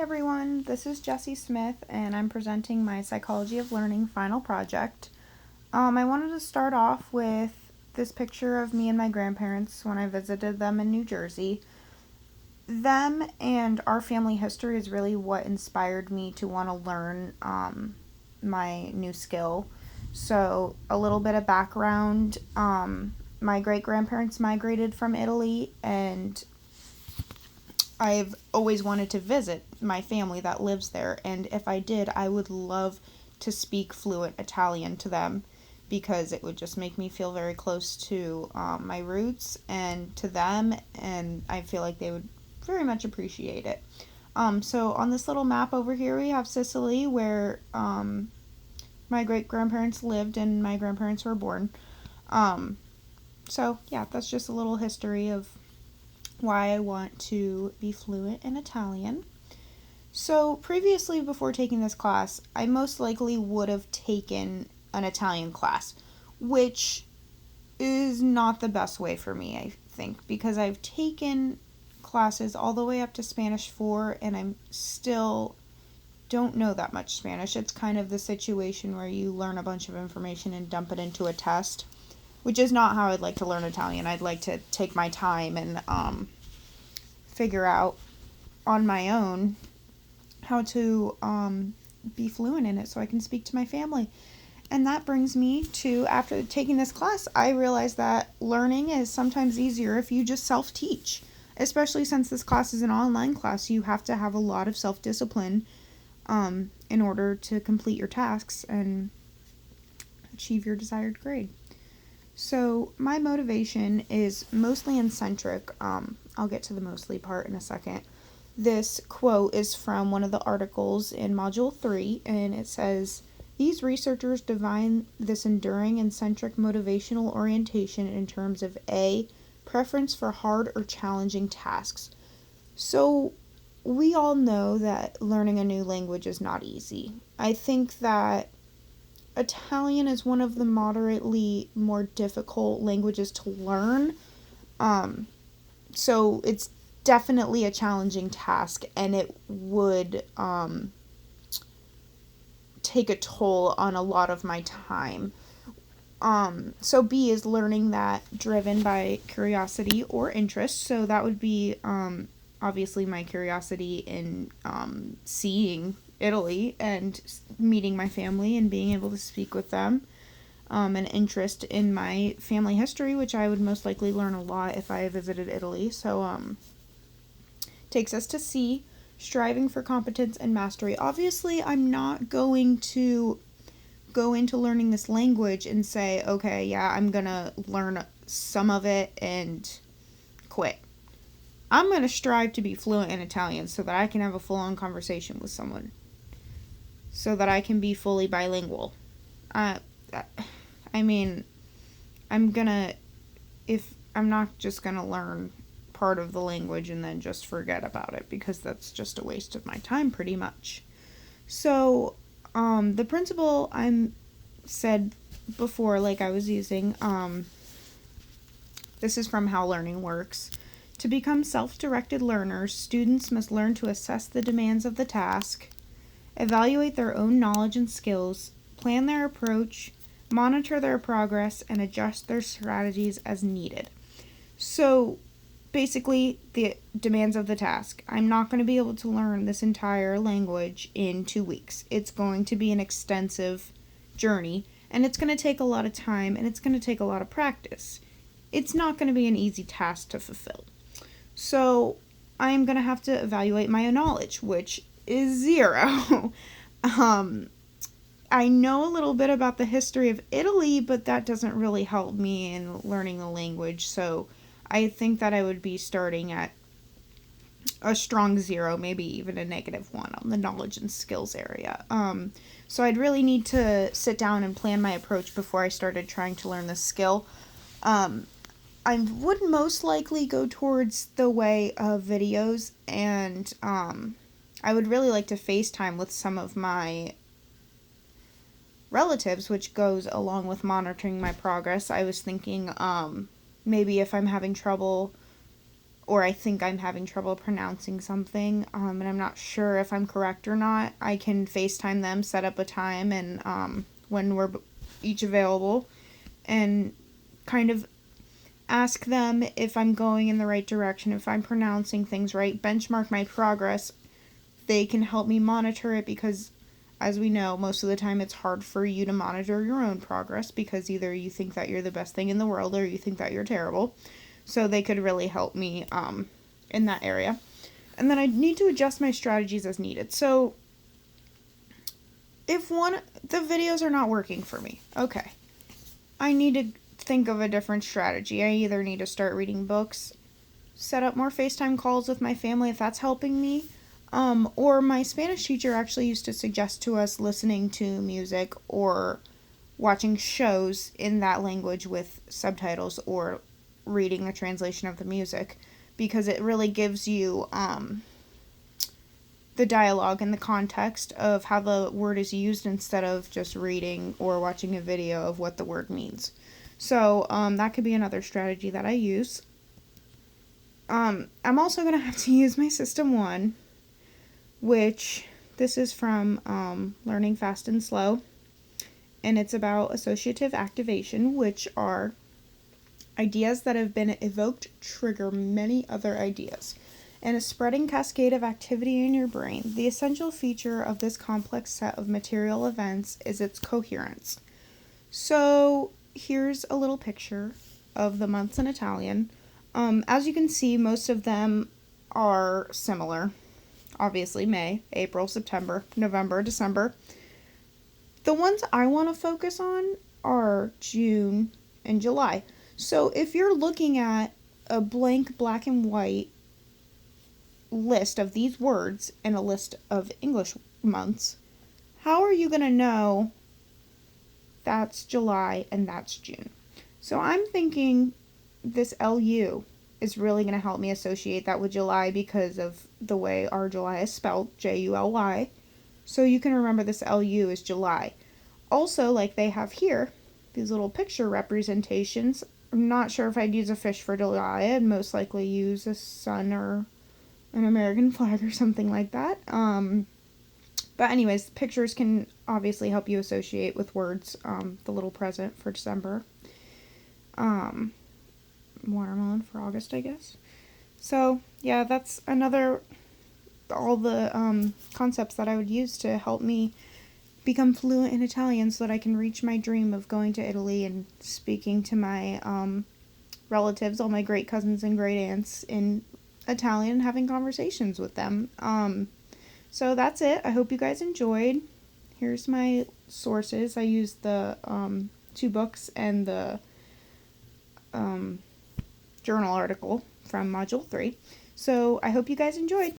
everyone, this is Jessie Smith, and I'm presenting my Psychology of Learning final project. I wanted to start off with this picture of me and my grandparents when I visited them in New Jersey. Them and our family history is really what inspired me to want to learn my new skill. So, a little bit of background. My great grandparents migrated from Italy, and I've always wanted to visit my family that lives there, and if I did, I would love to speak fluent Italian to them because it would just make me feel very close to my roots and to them, and I feel like they would very much appreciate it. So on this little map over here, we have Sicily, where my great grandparents lived and my grandparents were born. So yeah, that's just a little history of why I want to be fluent in Italian. So, previously, before taking this class, I most likely would have taken an Italian class, which is not the best way for me, I think, because I've taken classes all the way up to Spanish 4 and I'm still don't know that much Spanish. It's kind of the situation where you learn a bunch of information and dump it into a test, which is not how I'd like to learn Italian. I'd like to take my time and figure out on my own how to be fluent in it so I can speak to my family. And that brings me to, after taking this class, I realized that learning is sometimes easier if you just self-teach. Especially since this class is an online class, you have to have a lot of self-discipline in order to complete your tasks and achieve your desired grade. So my motivation is mostly eccentric. I'll get to the mostly part in a second. This quote is from one of the articles in Module 3, and it says, "These researchers define this enduring eccentric motivational orientation in terms of A, preference for hard or challenging tasks." So we all know that learning a new language is not easy. I think that Italian is one of the moderately more difficult languages to learn. So it's definitely a challenging task, and it would take a toll on a lot of my time. So B is learning that driven by curiosity or interest. So that would be obviously my curiosity in seeing Italy and meeting my family and being able to speak with them. An interest in my family history, which I would most likely learn a lot if I visited Italy. So takes us to C, striving for competence and mastery. Obviously, I'm not going to go into learning this language and say, okay, yeah, I'm going to learn some of it and quit. I'm going to strive to be fluent in Italian so that I can have a full-on conversation with someone, so that I can be fully bilingual. I'm not just going to learn part of the language and then just forget about it, because that's just a waste of my time pretty much. So, the principle I'm said before, like I was using, this is from How Learning Works. To become self-directed learners, students must learn to assess the demands of the task, evaluate their own knowledge and skills, plan their approach, monitor their progress, and adjust their strategies as needed. So, basically, the demands of the task. I'm not going to be able to learn this entire language in 2 weeks. It's going to be an extensive journey, and it's going to take a lot of time, and it's going to take a lot of practice. It's not going to be an easy task to fulfill. So, I'm going to have to evaluate my own knowledge, which is 0. I know a little bit about the history of Italy, but that doesn't really help me in learning the language, so I think that I would be starting at a strong 0, maybe even a -1 on the knowledge and skills area. So I'd really need to sit down and plan my approach before I started trying to learn this skill. I would most likely go towards the way of videos, and I would really like to FaceTime with some of my relatives, which goes along with monitoring my progress. I was thinking maybe if I'm having trouble or I think I'm having trouble pronouncing something, and I'm not sure if I'm correct or not, I can FaceTime them, set up a time, and when we're each available, and kind of ask them if I'm going in the right direction, if I'm pronouncing things right, benchmark my progress. They can help me monitor it because, as we know, most of the time it's hard for you to monitor your own progress because either you think that you're the best thing in the world or you think that you're terrible. So they could really help me in that area. And then I need to adjust my strategies as needed. So if the videos are not working for me, okay, I need to think of a different strategy. I either need to start reading books, set up more FaceTime calls with my family if that's helping me, or my Spanish teacher actually used to suggest to us listening to music or watching shows in that language with subtitles or reading a translation of the music because it really gives you the dialogue and the context of how the word is used instead of just reading or watching a video of what the word means. So that could be another strategy that I use. I'm also going to have to use my System 1, which this is from Learning Fast and Slow, and it's about associative activation, which are ideas that have been evoked trigger many other ideas. In a spreading cascade of activity in your brain, the essential feature of this complex set of material events is its coherence. So here's a little picture of the months in Italian. As you can see, most of them are similar. Obviously, May, April, September, November, December. The ones I want to focus on are June and July. So if you're looking at a blank black and white list of these words and a list of English months, how are you going to know that's July and that's June? So I'm thinking this LU is really going to help me associate that with July because of the way our July is spelled, July. So you can remember this LU is July. Also, like they have here, these little picture representations. I'm not sure if I'd use a fish for July. I'd most likely use a sun or an American flag or something like that. But anyways, pictures can obviously help you associate with words. The little present for December. Watermelon for August, I guess. So, yeah, that's all the concepts that I would use to help me become fluent in Italian so that I can reach my dream of going to Italy and speaking to my relatives, all my great cousins and great aunts in Italian and having conversations with them. So that's it. I hope you guys enjoyed. Here's my sources. I used the 2 books and the journal article from Module 3. So I hope you guys enjoyed.